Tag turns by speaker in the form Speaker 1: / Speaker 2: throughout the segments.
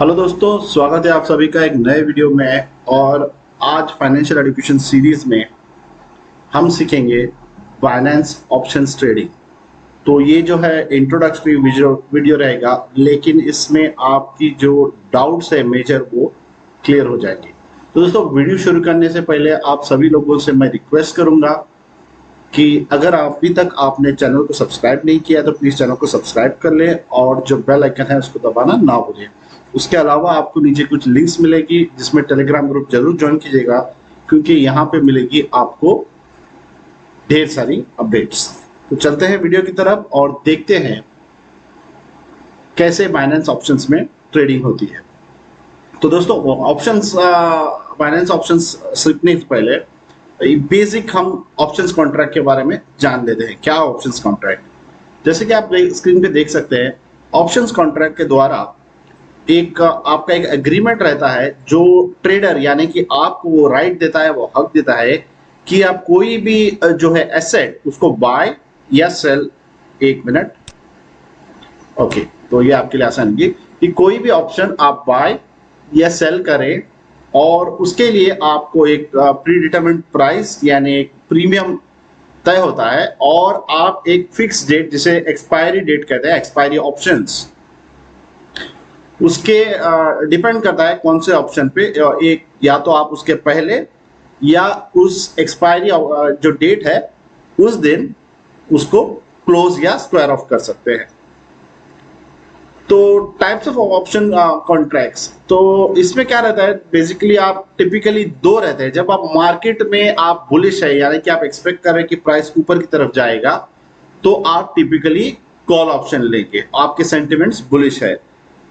Speaker 1: Hello दोस्तों, स्वागत है आप सभी का एक नए वीडियो में। और आज फाइनेंशियल एजुकेशन सीरीज में हम सीखेंगे फाइनेंस ऑप्शंस ट्रेडिंग। तो ये जो है इंट्रोडक्टरी वीडियो रहेगा, लेकिन इसमें आपकी जो डाउट्स है मेजर वो क्लियर हो जाएंगे। तो दोस्तों, वीडियो शुरू करने से पहले आप सभी लोगों से मैं रिक्वेस्ट करूंगा कि अगर अभी तक आपने चैनल को सब्सक्राइब नहीं किया तो प्लीज चैनल को सब्सक्राइब कर लें और जो बेल आइकन है उसको दबाना ना भूलें। उसके अलावा आपको नीचे कुछ लिंक्स मिलेगी जिसमें टेलीग्राम ग्रुप जरूर ज्वाइन कीजिएगा, क्योंकि यहाँ पे मिलेगी आपको ढेर सारी अपडेट्स। तो चलते हैं वीडियो की तरफ और देखते हैं कैसे बाइनेंस ऑप्शंस में ट्रेडिंग होती है। तो दोस्तों, ऑप्शंस बाइनेंस ऑप्शंस सीखने से पहले बेसिक हम ऑप्शंस कॉन्ट्रैक्ट के बारे में जान लेते हैं। क्या ऑप्शंस कॉन्ट्रैक्ट? जैसे कि आप स्क्रीन पे देख सकते हैं, ऑप्शंस कॉन्ट्रैक्ट के द्वारा आपका एक एग्रीमेंट रहता है जो ट्रेडर यानी कि आपको वो राइट देता है, वो हक देता है कि आप कोई भी जो है एसेट उसको बाय या सेल। एक मिनट, ओके, तो ये आपके लिए आसान है कि कोई भी ऑप्शन आप बाय या सेल करें और उसके लिए आपको एक प्री डिटरमिन्ड प्राइस यानी एक प्रीमियम तय होता है और आप एक फिक्स डेट जिसे एक्सपायरी डेट कहते हैं, एक्सपायरी ऑप्शंस, उसके डिपेंड करता है कौन से ऑप्शन पे एक, या तो आप उसके पहले या उस एक्सपायरी जो डेट है उस दिन उसको क्लोज या स्क्वायर ऑफ कर सकते हैं। तो टाइप्स ऑफ ऑप्शन कॉन्ट्रैक्ट्स, तो इसमें क्या रहता है, बेसिकली आप टिपिकली दो रहते हैं। जब आप मार्केट में आप बुलिश है यानी कि आप एक्सपेक्ट कर रहे हैं कि प्राइस ऊपर की तरफ जाएगा, तो आप टिपिकली कॉल ऑप्शन लेंगे, आपके सेंटिमेंट्स बुलिश है।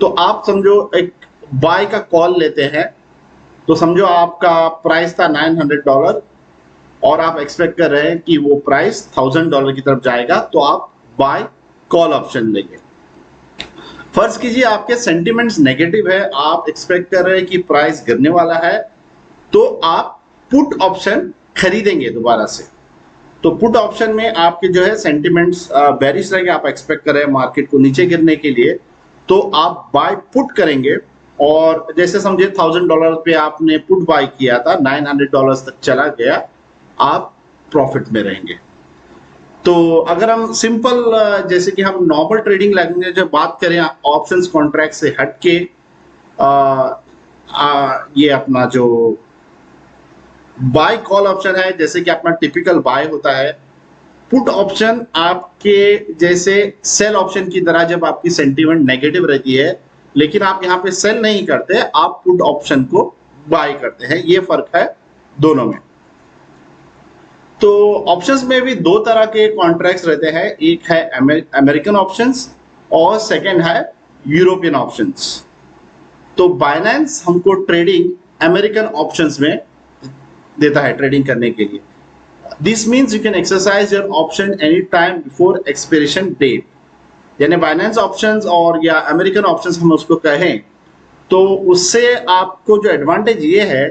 Speaker 1: तो आप समझो एक बाय का कॉल लेते हैं, तो समझो आपका प्राइस था $900 और आप एक्सपेक्ट कर रहे हैं कि वो प्राइस $1000 की तरफ जाएगा, तो आप बाय कॉल ऑप्शन लेंगे। फर्ज कीजिए आपके सेंटिमेंट्स नेगेटिव है, आप एक्सपेक्ट कर रहे हैं कि प्राइस गिरने वाला है, तो आप पुट ऑप्शन खरीदेंगे दोबारा से। तो पुट ऑप्शन में आपके जो है सेंटिमेंट्स बेरिश रहेंगे, आप एक्सपेक्ट कर रहे हैं मार्केट को नीचे गिरने के लिए, तो आप बाय पुट करेंगे। और जैसे समझे $1000 पे आपने पुट बाय किया था, $900 तक चला गया, आप प्रॉफिट में रहेंगे। तो अगर हम सिंपल जैसे कि हम नॉर्मल ट्रेडिंग लैंग्वेज जब बात करें ऑप्शंस कॉन्ट्रैक्ट से हटके, ये अपना जो बाय कॉल ऑप्शन है, जैसे कि अपना टिपिकल बाय होता है। पुट ऑप्शन आपके जैसे सेल ऑप्शन की तरह, जब आपकी सेंटीमेंट नेगेटिव रहती है लेकिन आप यहाँ पे सेल नहीं करते, आप पुट ऑप्शन को बाय करते हैं। ये फर्क है दोनों में। तो ऑप्शंस में भी दो तरह के कॉन्ट्रैक्ट्स रहते हैं, एक है अमेरिकन ऑप्शंस और सेकंड है यूरोपियन ऑप्शंस। तो बाइनेंस हमको ट्रेडिंग अमेरिकन ऑप्शंस में देता है ट्रेडिंग करने के लिए। This means you can exercise your option any time before expiration date. यानी बाइनेंस ऑप्शंस और या अमेरिकन ऑप्शंस हम उसको कहें, तो उससे आपको जो एडवांटेज ये है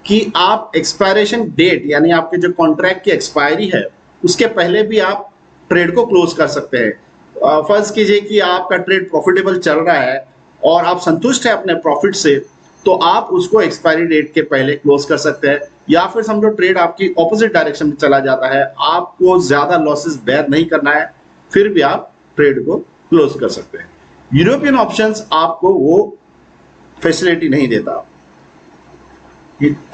Speaker 1: कि आप एक्सपायरेशन डेट यानी आपके जो कॉन्ट्रैक्ट की एक्सपायरी है उसके पहले भी आप ट्रेड को क्लोज कर सकते हैं। फर्ज कीजिए कि आपका ट्रेड प्रॉफिटेबल चल रहा है और आप संतुष्ट हैं अपने प्रॉफिट से, तो आप उसको एक्सपायरी डेट के पहले क्लोज कर सकते हैं। या फिर समझो ट्रेड आपकी ऑपोजिट डायरेक्शन में चला जाता है, आपको ज्यादा लॉसेस बेयर नहीं करना है, फिर भी आप ट्रेड को क्लोज कर सकते हैं। यूरोपियन ऑप्शंस आपको वो फैसिलिटी नहीं देता।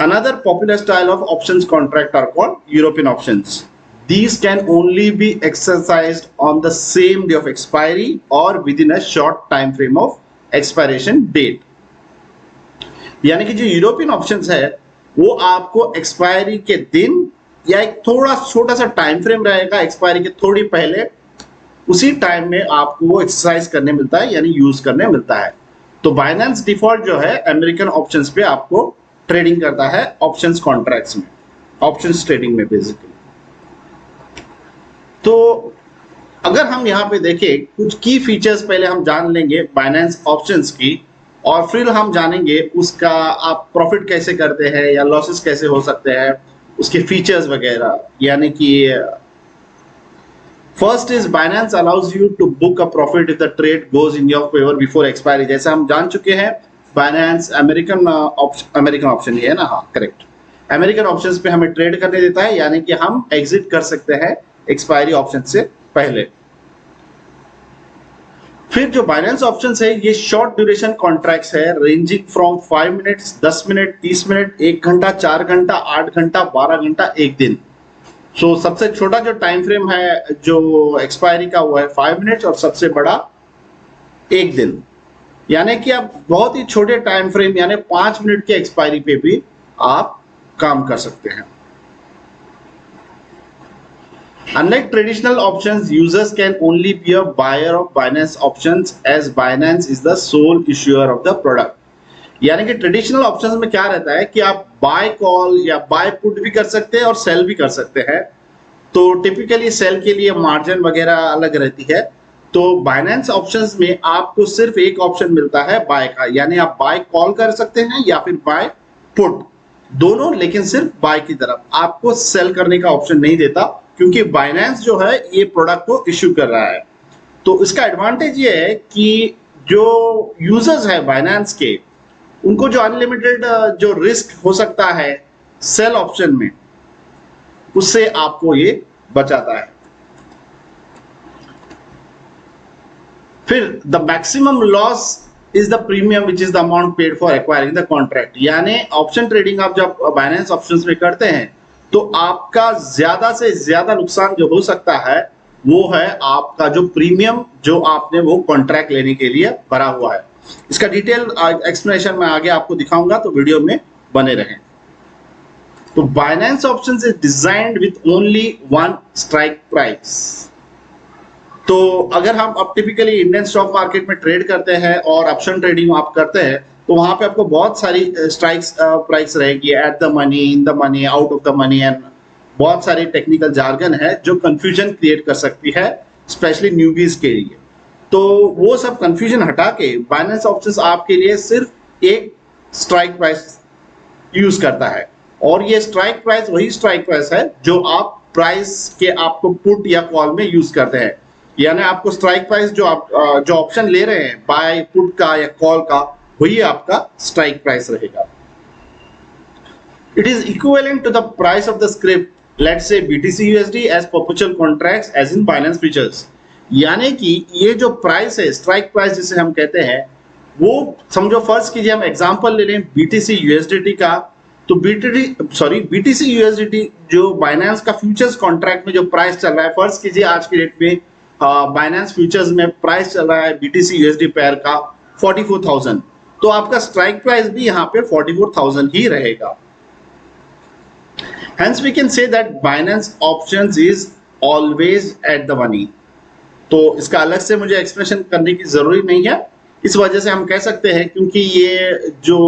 Speaker 1: Another popular style of options contract are called European options. These can only be exercised on the same day of expiry or within a short time frame of expiration date. यानी कि जो European options है वो आपको expiry के दिन या एक थोड़ा छोटा सा टाइम फ्रेम रहेगा, एक्सपायरी के थोड़ी पहले, उसी टाइम में आपको वो एक्सरसाइज करने मिलता है यानी यूज करने मिलता है। तो बाइनेंस डिफॉल्ट जो है अमेरिकन ऑप्शंस पे आपको ट्रेडिंग करता है ऑप्शंस कॉन्ट्रैक्ट्स में, ऑप्शंस ट्रेडिंग में बेसिकली। तो अगर हम यहाँ पे देखें कुछ की फीचर्स पहले हम जान लेंगे बाइनेंस ऑप्शंस की, और फिर हम जानेंगे उसका आप प्रॉफिट कैसे करते हैं या लॉसेस कैसे हो सकते हैं, उसके फीचर्स वगैरह। यानी कि first is Binance allows you to book a profit if the trade goes in your favor before expiry। जैसे हम जान चुके हैं बाइनेंस अमेरिकन ऑप्शन ये है ना, हाँ करेक्ट, अमेरिकन ऑप्शंस पे हमें ट्रेड करने देता है, यानी कि हम एग्जिट कर सकते हैं एक्सपायरी ऑप्शन से पहले। फिर जो बाइनेंस ऑप्शंस है ये शॉर्ट ड्यूरेशन कॉन्ट्रैक्ट्स है, ranging from 5 minutes, 10 minute, 30 minute, 1 घंटा, 4 घंटा, 8 घंटा, 12 घंटा, 1 दिन। सो सबसे छोटा जो टाइम फ्रेम है जो एक्सपायरी का वो है 5 मिनट्स और सबसे बड़ा 1 दिन। यानी कि आप बहुत ही छोटे टाइम फ्रेम यानी 5 मिनट के एक्सपायरी पे भी आप काम कर सकते हैं। Unlike traditional options, users can only be a buyer of Binance options as Binance is the sole issuer of the product. यानी कि ट्रेडिशनल ऑप्शंस में क्या रहता है कि आप बाय कॉल या बाय पुट भी कर सकते हैं और सेल भी कर सकते हैं। तो टिपिकली सेल के लिए मार्जिन वगैरह अलग रहती है। तो बाइनेंस ऑप्शंस में आपको सिर्फ एक ऑप्शन मिलता है बाय का, यानी आप बाय कॉल कर सकते हैं या फिर बाय पुट, दोनों, लेकिन सिर्फ बाय की तरफ। आपको सेल करने का ऑप्शन नहीं देता क्योंकि बाइनेंस जो है ये प्रोडक्ट को इश्यू कर रहा है। तो इसका एडवांटेज ये है कि जो यूजर्स है बाइनेंस के, उनको जो अनलिमिटेड जो रिस्क हो सकता है सेल ऑप्शन में, उससे आपको ये बचाता है। फिर the maximum loss is the premium which is the amount paid for acquiring the contract. यानी ऑप्शन ट्रेडिंग आप जब बाइनेंस ऑप्शंस में करते हैं तो आपका ज्यादा से ज्यादा नुकसान जो हो सकता है वो है आपका जो प्रीमियम जो आपने वो कॉन्ट्रैक्ट लेने के लिए भरा हुआ है। इसका डिटेल एक्सप्लेनेशन मैं आगे आपको दिखाऊंगा, तो वीडियो में बने रहें। तो Binance options is designed with only one strike price. तो अगर हम अब टिपिकली इंडियन स्टॉक मार्केट में ट्रेड करते हैं और ऑप्शन ट्रेडिंग आप करते हैं तो वहां पे आपको बहुत सारी स्ट्राइक्स प्राइस रहेगी, at the money, in the money, out of the money, and बहुत सारी टेक्निकल जार्गन है जो कंफ्यूजन क्रिएट कर सकती है स्पेशली न्यूबीज के लिए। तो वो सब कंफ्यूजन हटा के बाइनेंस ऑप्शंस आपके लिए सिर्फ एक स्ट्राइक प्राइस यूज करता है, और ये स्ट्राइक प्राइस वही स्ट्राइक प्राइस है जो आप प्राइस के आपको पुट या कॉल में यूज करते हैं। यानी आपको स्ट्राइक प्राइस जो आप जो ऑप्शन ले रहे हैं बाय पुट का या कॉल का, वही आपका स्ट्राइक प्राइस रहेगा। It is equivalent to the price of the script, let's say BTC USD as perpetual contracts as in Binance futures. यानी कि ये जो प्राइस है स्ट्राइक प्राइस जिसे हम कहते हैं, वो समझो फर्ज कीजिए हम एग्जांपल ले लें BTC USDT का, तो BTC USDT जो बाइनेंस का फ्यूचर्स कॉन्ट्रैक्ट में जो प्राइस चल रहा है, फर्ज कीजिए आज की डेट में बाइनेंस फ्यूचर्स में प्राइस चल रहा है BTC USD पेयर का 44,000, तो आपका स्ट्राइक प्राइस भी यहाँ पे 44,000 ही रहेगा। Hence we can say that Binance options is always at the money। तो इसका अलग से मुझे एक्सप्लेनेशन करने की जरूरी नहीं है, इस वजह से हम कह सकते हैं क्योंकि ये जो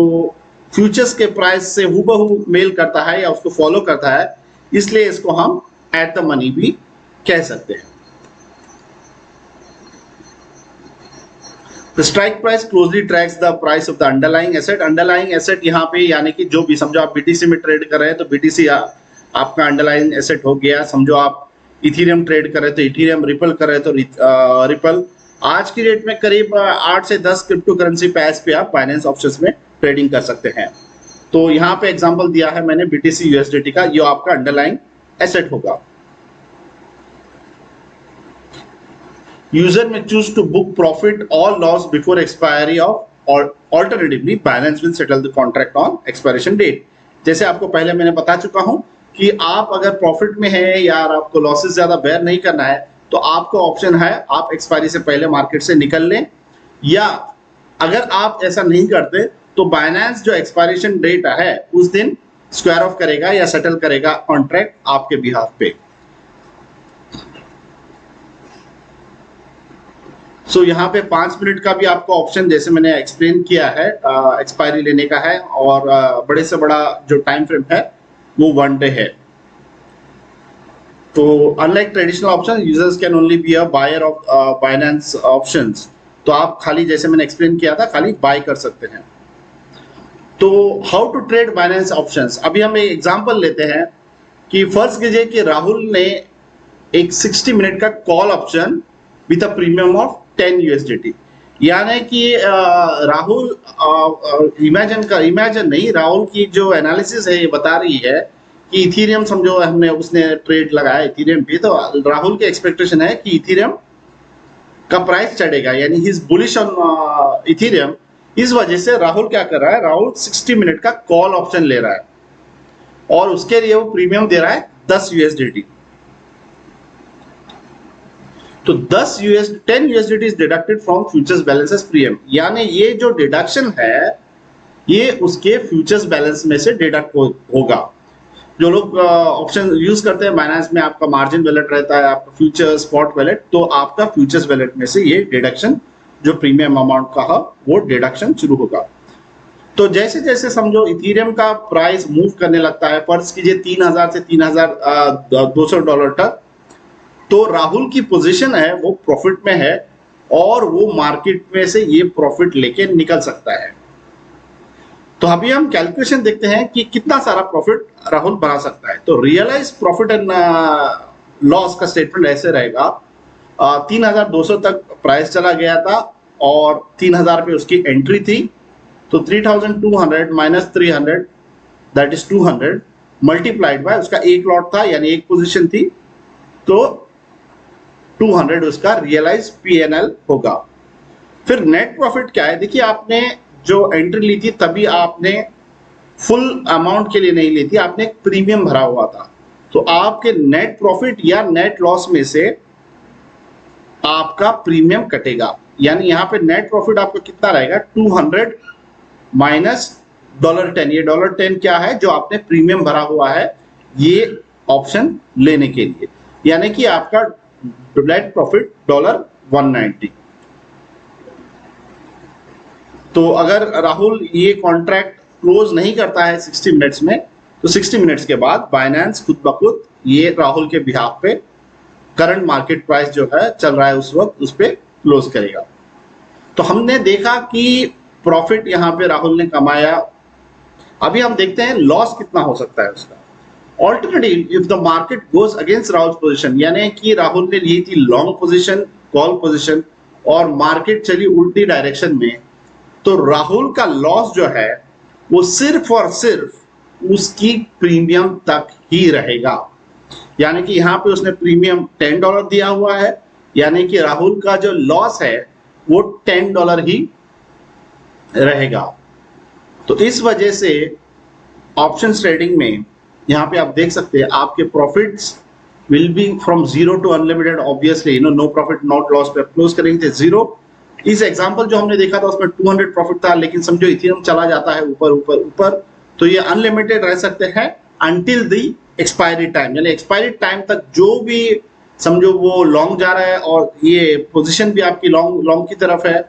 Speaker 1: फ्यूचर्स के प्राइस से हूबहू मेल करता है या उसको फॉलो करता है, इसलिए इसको हम एट द मनी भी कह सकते हैं। The strike price closely tracks the price of the underlying asset। underlying asset यहाँ पे यानी कि जो भी, समझो आप BTC में ट्रेड कर रहे हैं तो BTC आपका अंडरलाइन एसेट हो गया। समझो आप इथेरियम ट्रेड कर रहे हैं तो इथेरियम, रिपल कर रहे हैं तो रिपल। आज की डेट में करीब 8 से 10 क्रिप्टो करेंसी पैस पे आप बाइनेंस ऑप्शंस में ट्रेडिंग कर सकते हैं। तो यहाँ पे एग्जांपल दिया है मैंने BTC USDT का, ये आपका अंडरलाइन एसेट होगा। User may choose to book profit और लॉस बिफोर एक्सपायरी ऑफ, और alternatively Binance will settle the contract on expiration date. जैसे आपको पहले मैंने बता चुका हूं कि आप अगर प्रॉफिट में है या आपको लॉसेस ज्यादा बेयर नहीं करना है तो आपको ऑप्शन है आप एक्सपायरी से पहले मार्केट से निकल लें, या अगर आप ऐसा नहीं करते तो बाइनेंस जो एक्सपायरेशन डेट है उस दिन स्क्वायर ऑफ करेगा या सेटल करेगा कॉन्ट्रैक्ट आपके बिहाफ पे। सो यहाँ पे 5 मिनट का भी आपको ऑप्शन जैसे मैंने एक्सप्लेन किया है एक्सपायरी लेने का है, और बड़े से बड़ा जो टाइम फ्रेम है वो 1 डे है। तो unlike traditional option, users can only be a buyer of Binance options. तो आप खाली जैसे मैंने एक्सप्लेन किया था खाली बाय कर सकते हैं। तो how to trade Binance options, अभी हम एक एग्जांपल लेते हैं कि फर्ज कीजिए कि राहुल ने एक 60 मिनट का call option with a premium of 10 USDT, यानी कि राहुल इमेजिन नहीं, राहुल की जो एनालिसिस है ये बता रही है कि इथेरियम समझो हमने उसने ट्रेड लगाया इथेरियम पे, तो राहुल की एक्सपेक्टेशन है कि इथेरियम का प्राइस चढ़ेगा, यानी he is bullish on Ethereum. इस वजह से राहुल क्या कर रहा है, राहुल 60 मिनट का कॉल ऑप्शन ले रहा है और उसके लिए वो प्रीमियम दे रहा है 10 USDT। तो 10 USDT is deducted from futures balance as premium, यानी ये जो डिडक्शन है ये उसके फ्यूचर्स बैलेंस में से डिडक्ट होगा। जो लोग ऑप्शन यूज करते हैं बाइनेंस में, आपका मार्जिन वैलेट रहता है, आपका फ्यूचर स्पॉट वैलेट, तो आपका फ्यूचर्स वैलेट में से ये डिडक्शन जो प्रीमियम अमाउंट का है वो डिडक्शन शुरू होगा। तो जैसे जैसे समझो इथेरियम का प्राइस मूव करने लगता है, फर्ज कीजिए 3000 से $3200 तक, तो राहुल की पोजीशन है वो प्रॉफिट में है और वो मार्केट में से ये प्रॉफिट लेके निकल सकता है। तो अभी हम कैलकुलेशन देखते हैं कि कितना सारा प्रॉफिट राहुल बना सकता है। तो रियलाइज प्रॉफिट एंड लॉस का स्टेटमेंट ऐसे रहेगा, 3200 तक प्राइस चला गया था और 3000 पे उसकी एंट्री थी, तो 3200 minus 300 that is 200 multiplied by उसका एक लॉट था यानी एक पोजीशन थी, तो 200 उसका रियलाइज PNL होगा। फिर नेट प्रॉफिट क्या है, देखिए आपने जो एंट्री ली थी तभी आपने फुल अमाउंट के लिए नहीं ली थी, आपने एक प्रीमियम भरा हुआ था, तो आपके नेट प्रॉफिट या नेट लॉस में से आपका प्रीमियम कटेगा, यानी यहाँ पे नेट प्रॉफिट आपका कितना रहेगा 200 माइनस $10। ये $10 क्या है, जो आपने प्रीमियम भरा हुआ है ये ऑप्शन लेने के लिए, यानी कि आपका नेट प्रॉफिट $190। तो अगर राहुल ये कॉन्ट्रैक्ट क्लोज नहीं करता है 60 मिनट्स में, तो 60 मिनट्स के बाद बाइनेंस खुद ब खुद ये राहुल के बिहाफ पे करंट मार्केट प्राइस जो है चल रहा है उस वक्त उस पर क्लोज करेगा। तो हमने देखा कि प्रॉफिट यहाँ पे राहुल ने कमाया। अभी हम देखते हैं लॉस कितना हो सकता है उसका। Alternative if the market goes against Rahul position, यानी कि राहुल ने ली थी लॉन्ग पोजीशन, कॉल पोजीशन, और मार्केट चली उल्टी डायरेक्शन में, तो राहुल का लॉस जो है वो सिर्फ और सिर्फ उसकी प्रीमियम तक ही रहेगा, यानी कि यहाँ पे उसने प्रीमियम $10 दिया हुआ है, यानी कि राहुल का जो लॉस है वो $10 ही रहेगा। तो इस वजह से ऑप्शन ट्रेडिंग में यहाँ पे आप देख सकते हैं आपके profits will be from 0 to unlimited, obviously no profit not loss पे क्लोज करेंगे 0। इस एग्जांपल जो हमने देखा था उसमें 200 प्रॉफिट था, लेकिन समझो इथेरियम चला जाता है ऊपर ऊपर ऊपर, तो ये अनलिमिटेड रह सकते हैं अंटिल द एक्सपायरी टाइम, यानी एक्सपायरी टाइम तक जो भी समझो वो लॉन्ग जा रहा है और ये पोजीशन भी आपकी लॉन्ग की तरफ है,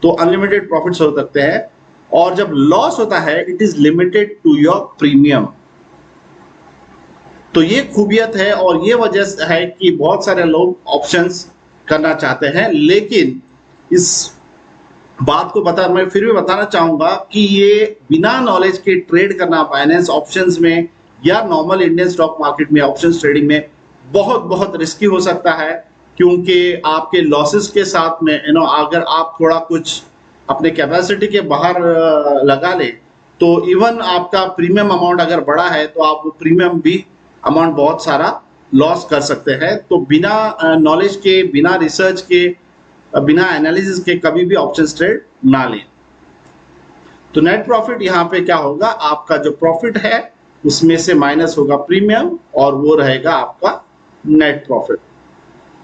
Speaker 1: तो अनलिमिटेड प्रॉफिट्स हो सकते हैं। और जब लॉस होता है it is limited to your premium. तो ये खूबियत है और ये वजह है कि बहुत सारे लोग ऑप्शंस करना चाहते हैं, लेकिन इस बात को मैं फिर भी बताना चाहूंगा कि ये बिना नॉलेज के ट्रेड करना बाइनेंस ऑप्शंस में या नॉर्मल इंडियन स्टॉक मार्केट में ऑप्शंस ट्रेडिंग में बहुत बहुत रिस्की हो सकता है, क्योंकि आपके लॉसेस के साथ में अगर आप थोड़ा कुछ अपने कैपेसिटी के बाहर लगा ले, तो इवन आपका प्रीमियम अमाउंट अगर बड़ा है तो आप वो प्रीमियम भी अमाउंट बहुत सारा लॉस कर सकते हैं। तो बिना नॉलेज के, बिना रिसर्च के, बिना एनालिसिस के कभी भी ऑप्शन ट्रेड ना लें। तो नेट प्रॉफिट यहाँ पे क्या होगा, आपका जो प्रॉफिट है उसमें से माइनस होगा प्रीमियम और वो रहेगा आपका नेट प्रॉफिट।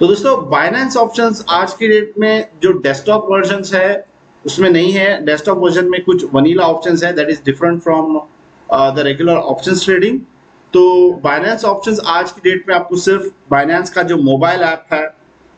Speaker 1: तो दोस्तों बाइनेंस ऑप्शंस आज की डेट में जो डेस्कटॉप वर्जन्स है उसमें नहीं है। डेस्कटॉप वर्जन में कुछ वनीला ऑप्शंस है that is different from the regular options trading. तो बाइनेंस ऑप्शंस आज की डेट में आपको सिर्फ बाइनेंस का जो मोबाइल ऐप है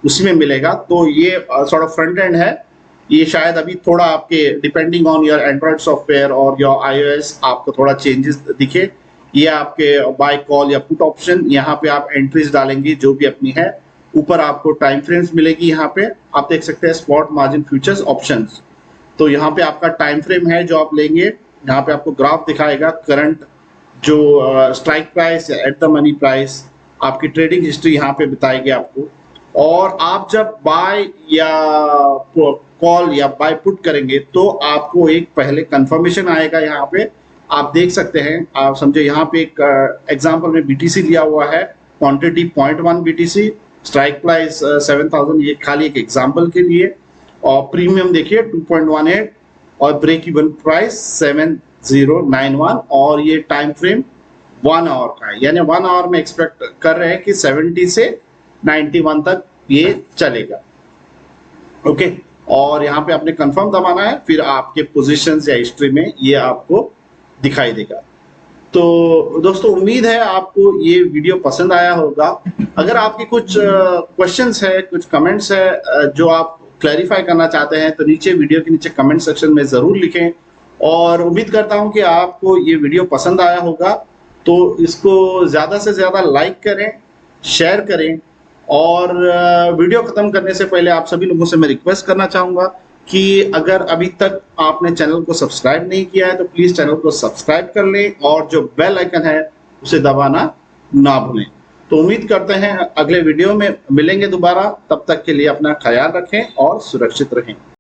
Speaker 1: उसमें मिलेगा। तो ये सॉर्ट ऑफ फ्रंट एंड है, ये शायद अभी थोड़ा आपके depending on your Android software और योर iOS आपको थोड़ा चेंजेस दिखे। ये आपके बाय कॉल या पुट ऑप्शन, यहाँ पे आप एंट्रीज डालेंगे जो भी अपनी है, ऊपर आपको टाइम फ्रेम्स मिलेगी। यहाँ पे आप देख सकते हैं स्पॉट मार्जिन फ्यूचर्स ऑप्शंस, तो यहाँ पे आपका टाइम फ्रेम है जो आप लेंगे। यहाँ पे आपको ग्राफ दिखाएगा करंट जो स्ट्राइक प्राइस या एट द मनी प्राइस, आपकी ट्रेडिंग हिस्ट्री यहाँ पे बताएगी आपको, और आप जब बाय या कॉल या बाय पुट करेंगे तो आपको एक पहले कंफर्मेशन आएगा। यहाँ पे आप देख सकते हैं, आप समझे यहाँ पे एक एग्जांपल में बीटीसी लिया हुआ है, क्वांटिटी 0.1 बीटीसी, स्ट्राइक प्राइस 7000, ये खाली एक एग्जांपल के लिए। और प्रीमियम देखिए 2.18 और ब्रेक इवन प्राइस 7091 और ये टाइम फ्रेम 1 आवर का है, यानी 1 आवर में एक्सपेक्ट कर रहे हैं कि 70 से 91 तक ये चलेगा। ओके, और यहाँ पे आपने कंफर्म दबाना है, फिर आपके पोजीशंस या हिस्ट्री में ये आपको दिखाई देगा। तो दोस्तों उम्मीद है आपको ये वीडियो पसंद आया होगा। अगर आपके कुछ क्वेश्चंस है, कुछ कमेंट्स है जो आप क्लैरिफाई करना चाहते हैं तो नीचे वीडियो के नीचे कमेंट सेक्शन में जरूर लिखें। और उम्मीद करता हूं कि आपको ये वीडियो पसंद आया होगा, तो इसको ज्यादा से ज्यादा लाइक करें, शेयर करें। और वीडियो खत्म करने से पहले आप सभी लोगों से मैं रिक्वेस्ट करना चाहूंगा कि अगर अभी तक आपने चैनल को सब्सक्राइब नहीं किया है तो प्लीज चैनल को सब्सक्राइब कर लें और जो बेल आइकन है उसे दबाना ना भूलें। तो उम्मीद करते हैं अगले वीडियो में मिलेंगे दोबारा, तब तक के लिए अपना ख्याल रखें और सुरक्षित रहें।